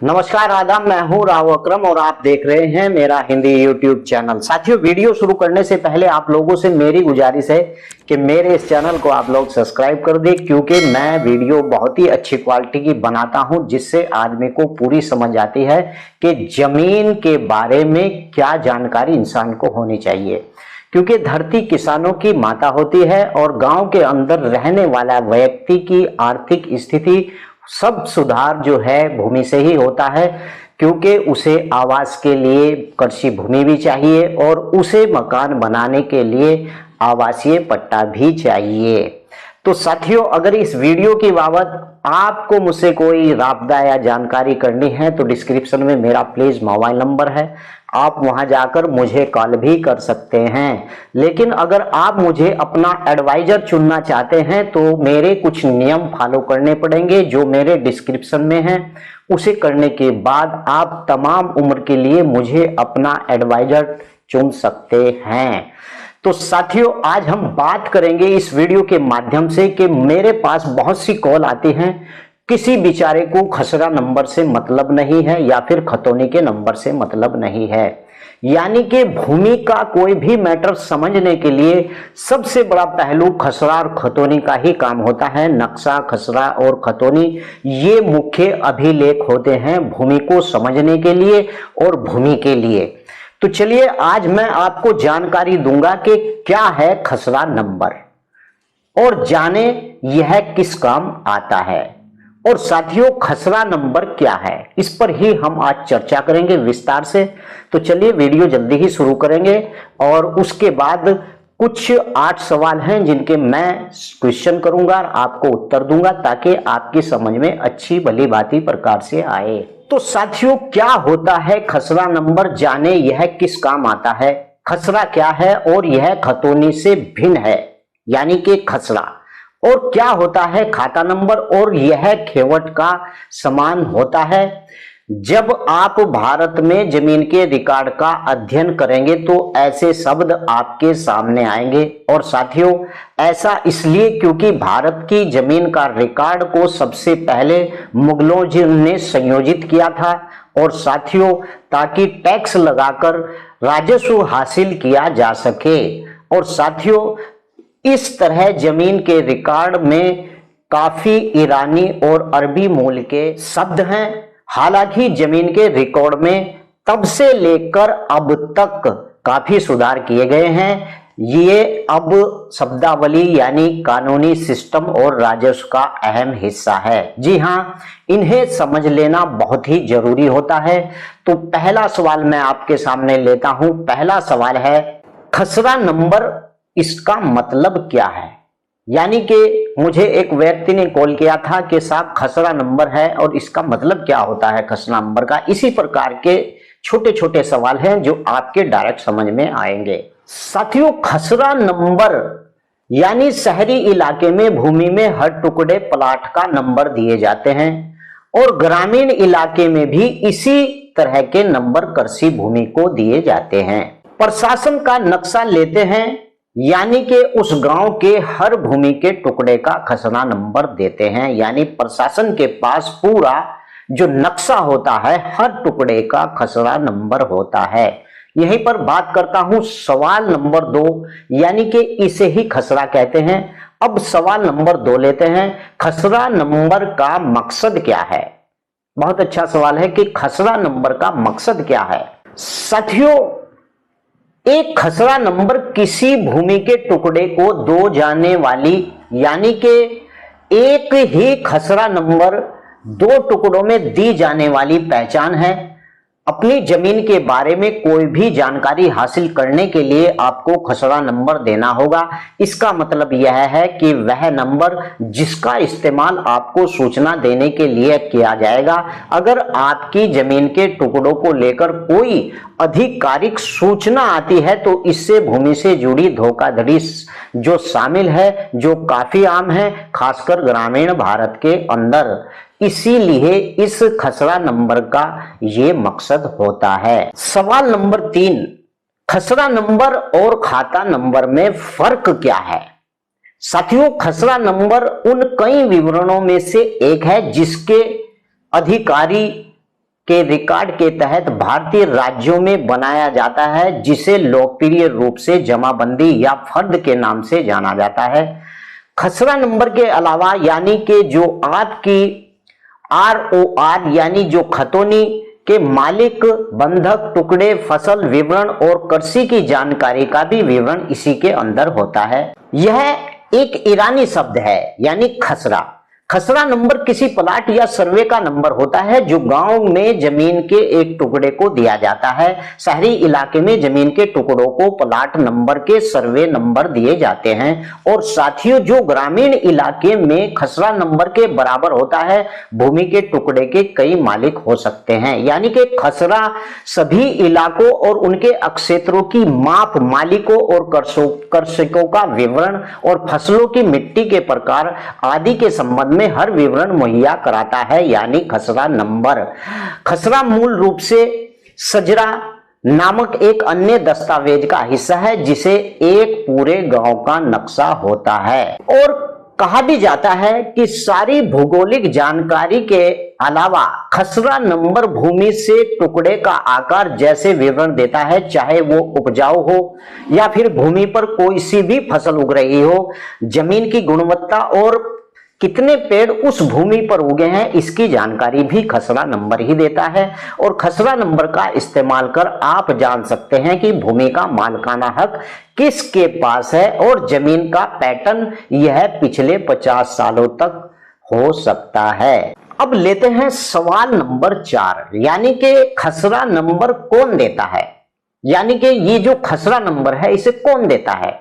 नमस्कार आदाब, मैं हूं राव अकरम और आप देख रहे हैं मेरा हिंदी यूट्यूब चैनल। साथियों, वीडियो शुरू करने से पहले आप लोगों से मेरी गुजारिश है कि मेरे इस चैनल को आप लोग सब्सक्राइब कर दें, क्योंकि मैं वीडियो बहुत ही अच्छी क्वालिटी की बनाता हूं, जिससे आदमी को पूरी समझ आती है कि जमीन के बारे में क्या जानकारी इंसान को होनी चाहिए। क्योंकि धरती किसानों की माता होती है और गांव के अंदर रहने वाला व्यक्ति की आर्थिक स्थिति सब सुधार जो है भूमि से ही होता है, क्योंकि उसे आवास के लिए कृषि भूमि भी चाहिए और उसे मकान बनाने के लिए आवासीय पट्टा भी चाहिए। तो साथियों, अगर इस वीडियो की बाबत आपको मुझसे कोई राब्ता या जानकारी करनी है तो डिस्क्रिप्शन में मेरा प्लीज मोबाइल नंबर है, आप वहां जाकर मुझे कॉल भी कर सकते हैं। लेकिन अगर आप मुझे अपना एडवाइजर चुनना चाहते हैं तो मेरे कुछ नियम फॉलो करने पड़ेंगे जो मेरे डिस्क्रिप्शन में है। उसे करने के बाद आप तमाम उम्र के लिए मुझे अपना एडवाइजर चुन सकते हैं। तो साथियों, आज हम बात करेंगे इस वीडियो के माध्यम से कि मेरे पास बहुत सी कॉल आती हैं, किसी बेचारे को खसरा नंबर से मतलब नहीं है या फिर खतौनी के नंबर से मतलब नहीं है। यानी कि भूमि का कोई भी मैटर समझने के लिए सबसे बड़ा पहलू खसरा और खतौनी का ही काम होता है। नक्शा, खसरा और खतौनी ये मुख्य अभिलेख होते हैं भूमि को समझने के लिए और भूमि के लिए। तो चलिए, आज मैं आपको जानकारी दूंगा कि क्या है खसरा नंबर और जाने यह किस काम आता है। और साथियों, खसरा नंबर क्या है, इस पर ही हम आज चर्चा करेंगे विस्तार से। तो चलिए वीडियो जल्दी ही शुरू करेंगे और उसके बाद कुछ 8 सवाल हैं जिनके मैं क्वेश्चन करूंगा और आपको उत्तर दूंगा, ताकि आपकी समझ में अच्छी भली भांति प्रकार से आए। तो साथियों, क्या होता है खसरा नंबर, जाने यह किस काम आता है। खसरा क्या है और यह खतौनी से भिन्न है, यानी कि खसरा। और क्या होता है खाता नंबर, और यह खेवट का समान होता है। जब आप भारत में जमीन के रिकॉर्ड का अध्ययन करेंगे तो ऐसे शब्द आपके सामने आएंगे। और साथियों, ऐसा इसलिए क्योंकि भारत की जमीन का रिकॉर्ड को सबसे पहले मुगलों ने संयोजित किया था। और साथियों, ताकि टैक्स लगाकर राजस्व हासिल किया जा सके। और साथियों, इस तरह जमीन के रिकॉर्ड में काफी ईरानी और अरबी मूल के शब्द हैं। हालांकि जमीन के रिकॉर्ड में तब से लेकर अब तक काफी सुधार किए गए हैं। ये अब शब्दावली यानी कानूनी सिस्टम और राजस्व का अहम हिस्सा है। जी हाँ, इन्हें समझ लेना बहुत ही जरूरी होता है। तो पहला सवाल मैं आपके सामने लेता हूं। पहला सवाल है, खसरा नंबर इसका मतलब क्या है। यानी कि मुझे एक व्यक्ति ने कॉल किया था कि साहब खसरा नंबर है और इसका मतलब क्या होता है खसरा नंबर का। इसी प्रकार के छोटे छोटे सवाल हैं जो आपके डायरेक्ट समझ में आएंगे। साथियों, खसरा नंबर यानी शहरी इलाके में भूमि में हर टुकड़े प्लाट का नंबर दिए जाते हैं और ग्रामीण इलाके में भी इसी तरह के नंबर कृषि भूमि को दिए जाते हैं। प्रशासन का नक्शा लेते हैं, यानी कि उस गांव के हर भूमि के टुकड़े का खसरा नंबर देते हैं। यानी प्रशासन के पास पूरा जो नक्शा होता है, हर टुकड़े का खसरा नंबर होता है। यहीं पर बात करता हूं सवाल नंबर 2, यानी कि इसे ही खसरा कहते हैं। अब सवाल नंबर 2 लेते हैं, खसरा नंबर का मकसद क्या है। बहुत अच्छा सवाल है कि खसरा नंबर का मकसद क्या है। साथियों, एक खसरा नंबर किसी भूमि के टुकड़े को दो जाने वाली, यानी कि एक ही खसरा नंबर 2 टुकड़ों में दी जाने वाली पहचान है। अपनी जमीन के बारे में कोई भी जानकारी हासिल करने के लिए आपको खसरा नंबर देना होगा। इसका मतलब यह है कि वह नंबर जिसका इस्तेमाल आपको सूचना देने के लिए किया जाएगा। अगर आपकी जमीन के टुकड़ों को लेकर कोई आधिकारिक सूचना आती है तो इससे भूमि से जुड़ी धोखाधड़ी जो शामिल है, जो काफी आम है, खासकर ग्रामीण भारत के अंदर। इसीलिए इस खसरा नंबर का ये मकसद होता है। सवाल नंबर 3, खसरा नंबर और खाता नंबर में फर्क क्या है। साथियों, खसरा नंबर उन कई विवरणों में से एक है जिसके अधिकारी के रिकॉर्ड के तहत भारतीय राज्यों में बनाया जाता है, जिसे लोकप्रिय रूप से जमाबंदी या फर्द के नाम से जाना जाता है। खसरा नंबर के अलावा यानी कि जो आपकी ROR यानी जो खतौनी के मालिक, बंधक, टुकड़े, फसल विवरण और कृषि की जानकारी का भी विवरण इसी के अंदर होता है। यह एक ईरानी शब्द है यानी खसरा। खसरा नंबर किसी प्लाट या सर्वे का नंबर होता है जो गांव में जमीन के एक टुकड़े को दिया जाता है। शहरी इलाके में जमीन के टुकड़ों को प्लाट नंबर के सर्वे नंबर दिए जाते हैं। और साथियों, जो ग्रामीण इलाके में खसरा नंबर के बराबर होता है, भूमि के टुकड़े के कई मालिक हो सकते हैं। यानी कि खसरा सभी इलाकों और उनके क्षेत्रों की माप, मालिकों और कृषकों का विवरण और फसलों की मिट्टी के प्रकार आदि के संबंध में हर विवरण मुहैया कराता है, यानी खसरा नंबर। खसरा मूल रूप से सजरा नामक एक अन्य दस्तावेज का हिस्सा है जिसे एक पूरे गांव का नक्शा होता है। और कहा भी जाता है कि सारी भौगोलिक जानकारी के अलावा खसरा नंबर भूमि से टुकड़े का आकार जैसे विवरण देता है, चाहे वो उपजाऊ हो या फिर भूमि पर कोई सी भी फसल उग रही हो। जमीन की गुणवत्ता और कितने पेड़ उस भूमि पर उगे हैं, इसकी जानकारी भी खसरा नंबर ही देता है। और खसरा नंबर का इस्तेमाल कर आप जान सकते हैं कि भूमि का मालिकाना हक किसके पास है और जमीन का पैटर्न यह पिछले 50 सालों तक हो सकता है। अब लेते हैं सवाल नंबर 4, यानी कि खसरा नंबर कौन देता है, यानी कि ये जो खसरा नंबर है इसे कौन देता है।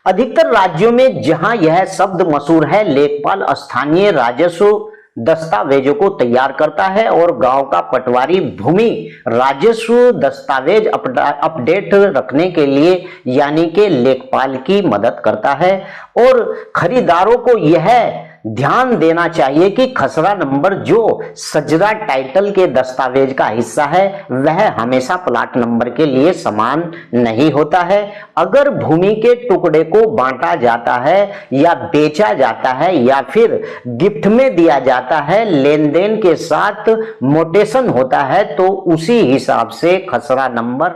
अधिकतर राज्यों में जहां यह शब्द मशहूर है, लेखपाल स्थानीय राजस्व दस्तावेजों को तैयार करता है और गांव का पटवारी भूमि राजस्व दस्तावेज अपडेट रखने के लिए यानी कि लेखपाल की मदद करता है। और खरीदारों को यह ध्यान देना चाहिए कि खसरा नंबर जो सजरा टाइटल के दस्तावेज का हिस्सा है वह हमेशा प्लाट नंबर के लिए समान नहीं होता है। अगर भूमि के टुकड़े को बांटा जाता है या बेचा जाता है या फिर गिफ्ट में दिया जाता है, लेन देन के साथ मोटेशन होता है, तो उसी हिसाब से खसरा नंबर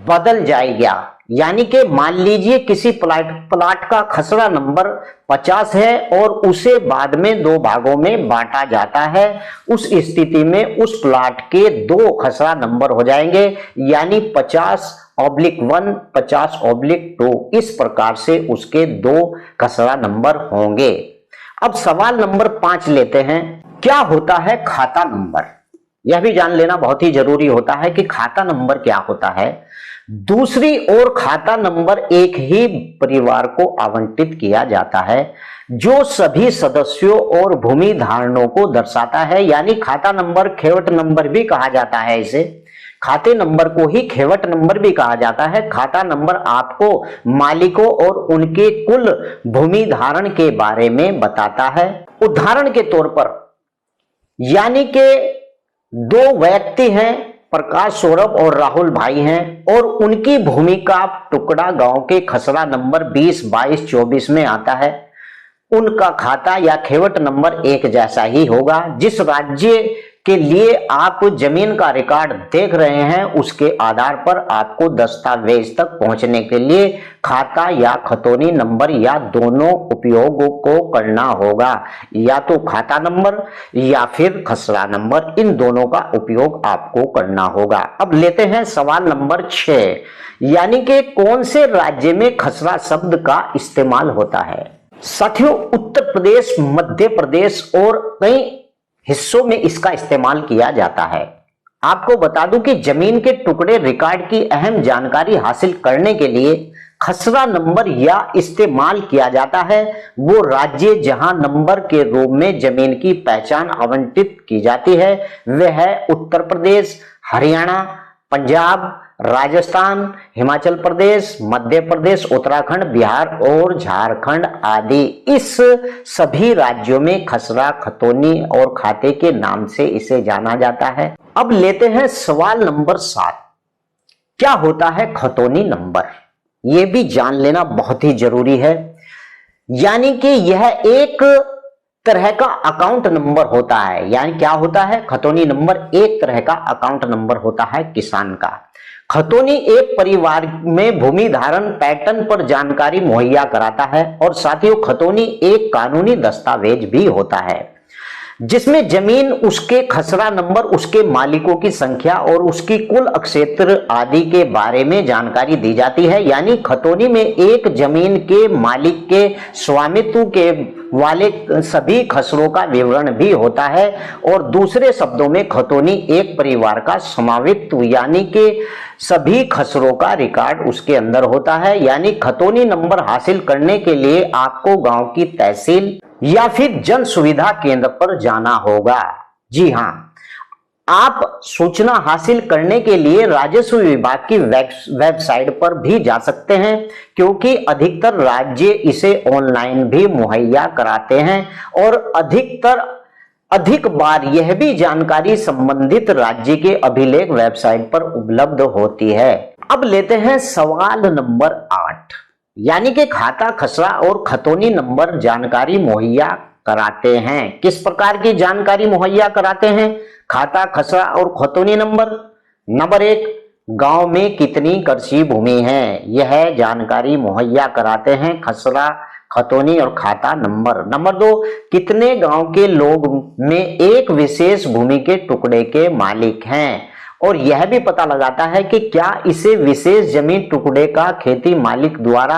बदल जाएगा। यानी कि मान लीजिए किसी प्लाट का खसरा नंबर 50 है और उसे बाद में 2 भागों में बांटा जाता है, उस स्थिति में उस प्लाट के 2 खसरा नंबर हो जाएंगे, यानी 50/1, 50/2। इस प्रकार से उसके 2 खसरा नंबर होंगे। अब सवाल नंबर 5 लेते हैं। क्या होता है खाता नंबर? यह भी जान लेना बहुत ही जरूरी होता है कि खाता नंबर क्या होता है। दूसरी ओर खाता नंबर एक ही परिवार को आवंटित किया जाता है जो सभी सदस्यों और भूमि धारणों को दर्शाता है, यानी खाता नंबर खेवट नंबर भी कहा जाता है। इसे खाते नंबर को ही खेवट नंबर भी कहा जाता है। खाता नंबर आपको मालिकों और उनके कुल भूमि धारण के बारे में बताता है। उदाहरण के तौर पर, यानी कि 2 व्यक्ति हैं, प्रकाश सौरभ और राहुल भाई हैं, और उनकी भूमि का टुकड़ा गांव के खसरा नंबर 20, 22, 24 में आता है। उनका खाता या खेवट नंबर एक जैसा ही होगा। जिस राज्य के लिए आप जमीन का रिकॉर्ड देख रहे हैं उसके आधार पर आपको दस्तावेज तक पहुंचने के लिए खाता या खतौनी नंबर या दोनों उपयोग को करना होगा, या तो खाता नंबर या फिर खसरा नंबर, इन दोनों का उपयोग आपको करना होगा। अब लेते हैं सवाल नंबर 6, यानी कि कौन से राज्य में खसरा शब्द का इस्तेमाल होता है। साथियों, उत्तर प्रदेश, मध्य प्रदेश और कई हिस्सों में इसका इस्तेमाल किया जाता है। आपको बता दूं कि जमीन के टुकड़े रिकॉर्ड की अहम जानकारी हासिल करने के लिए खसरा नंबर या इस्तेमाल किया जाता है। वो राज्य जहां नंबर के रूप में जमीन की पहचान आवंटित की जाती है वह है उत्तर प्रदेश, हरियाणा, पंजाब, राजस्थान, हिमाचल प्रदेश, मध्य प्रदेश, उत्तराखंड, बिहार और झारखंड आदि। इस सभी राज्यों में खसरा, खतौनी और खाते के नाम से इसे जाना जाता है। अब लेते हैं सवाल नंबर 7, क्या होता है खतौनी नंबर? यह भी जान लेना बहुत ही जरूरी है। यानी कि यह एक तरह का अकाउंट नंबर होता है। यानी क्या होता है? खतौनी नंबर एक तरह का अकाउंट नंबर होता है किसान का। खतौनी एक परिवार में भूमि धारण पैटर्न पर जानकारी मुहैया कराता है और साथियों खतौनी एक कानूनी दस्तावेज भी होता है जिसमें जमीन, उसके खसरा नंबर, उसके मालिकों की संख्या और उसकी कुल क्षेत्र आदि के बारे में जानकारी दी जाती है। यानी खतौनी में एक जमीन के मालिक के स्वामित्व के वाले सभी खसरों का विवरण भी होता है और दूसरे शब्दों में खतौनी एक परिवार का स्वामित्व यानी कि सभी खसरों का रिकॉर्ड उसके अंदर होता है। यानी खतौनी नंबर हासिल करने के लिए आपको गांव की तहसील या फिर जन सुविधा केंद्र पर जाना होगा। जी हां, आप सूचना हासिल करने के लिए राजस्व विभाग की वेबसाइट पर भी जा सकते हैं क्योंकि अधिकतर राज्य इसे ऑनलाइन भी मुहैया कराते हैं और अधिक बार यह भी जानकारी संबंधित राज्य के अभिलेख वेबसाइट पर उपलब्ध होती है। अब लेते हैं सवाल नंबर 8, यानी कि खाता खसरा और खतौनी नंबर जानकारी मुहैया कराते हैं। किस प्रकार की जानकारी मुहैया कराते हैं? खाता खसरा और खतौनी नंबर। नंबर 1, गांव में कितनी कृषि भूमि है, यह जानकारी मुहैया कराते हैं खसरा, खतौनी और खाता नंबर। नंबर 2, कितने गांव के लोग में एक विशेष भूमि के टुकड़े के मालिक हैं और यह भी पता लगाता है कि क्या इसे विशेष जमीन टुकड़े का खेती मालिक द्वारा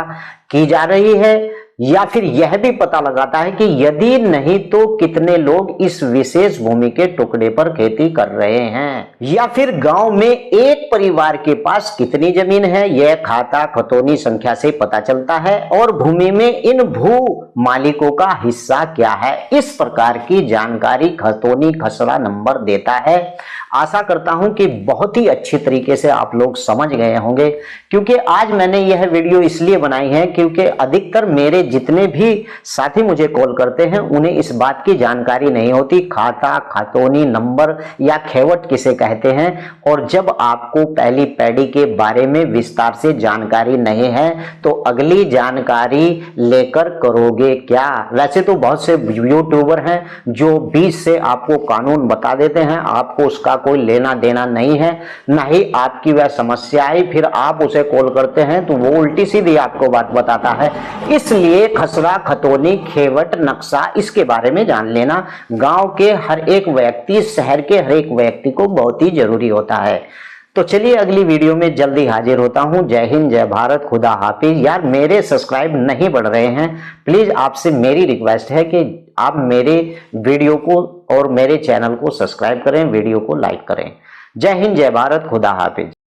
की जा रही है या फिर यह भी पता लगाता है कि यदि नहीं तो कितने लोग इस विशेष भूमि के टुकड़े पर खेती कर रहे हैं, या फिर गांव में एक परिवार के पास कितनी जमीन है, यह खाता खतौनी संख्या से पता चलता है और भूमि में इन भू मालिकों का हिस्सा क्या है। इस प्रकार की जानकारी खतौनी खसरा नंबर देता है। आशा करता हूं कि बहुत ही अच्छी तरीके से आप लोग समझ गए होंगे क्योंकि आज मैंने यह वीडियो इसलिए बनाई है क्योंकि अधिकतर मेरे जितने भी साथी मुझे कॉल करते हैं उन्हें इस बात की जानकारी नहीं होती खाता खतौनी नंबर या खेवट किसे कहते हैं। और जब आपको पहली पैड़ी के बारे में विस्तार से जानकारी नहीं है तो अगली जानकारी लेकर करोगे क्या? वैसे तो बहुत से यूट्यूबर हैं जो बीच से आपको कानून बता देते हैं, आपको उसका कोई लेना देना नहीं है, ना ही आपकी वह समस्या आई, फिर आप उसे कॉल करते हैं तो वो उल्टी सीधी आपको बात बताता है। इसलिए खसरा खतौनी खेवट नक्शा इसके बारे में जान लेना गांव के हर एक व्यक्ति, शहर के हर एक व्यक्ति को बहुत ही जरूरी होता है। तो चलिए अगली वीडियो में जल्दी हाजिर होता हूं। जय हिंद, जय भारत, खुदा हाफिज। यार मेरे सब्सक्राइब नहीं बढ़ रहे हैं, प्लीज आपसे मेरी रिक्वेस्ट है कि आप मेरे वीडियो को और मेरे चैनल को सब्सक्राइब करें, वीडियो को लाइक करें। जय हिंद, जय भारत, खुदा हाफिज।